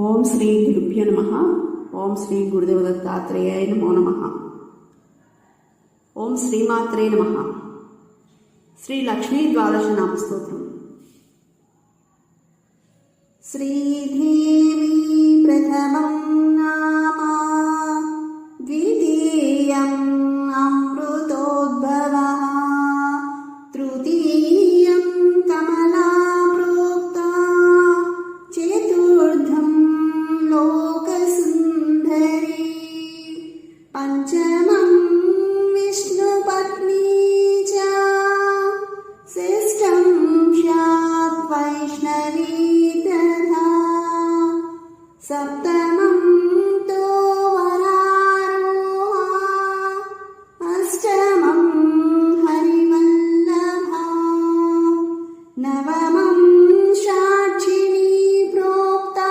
ఓం శ్రీ గురుభ్యో నమః. ఓం శ్రీ గురుదేవ దత్తాత్రేయాయ నమో నమః. ఓం శ్రీమాత్రే నమః. శ్రీ లక్ష్మీ ద్వాదశ నామస్తోత్రం. శ్రీదేవి ప్రథమం నామ ద్వితీయం అమృతోద్భవః తృతీయం కమలా ప్రోక్తా చతుర్థం లోకసుందరీ పంచమం విష్ణుపత్నీ చ షష్ఠం స్యాత్ వైష్ణవీ తథా సప్తమం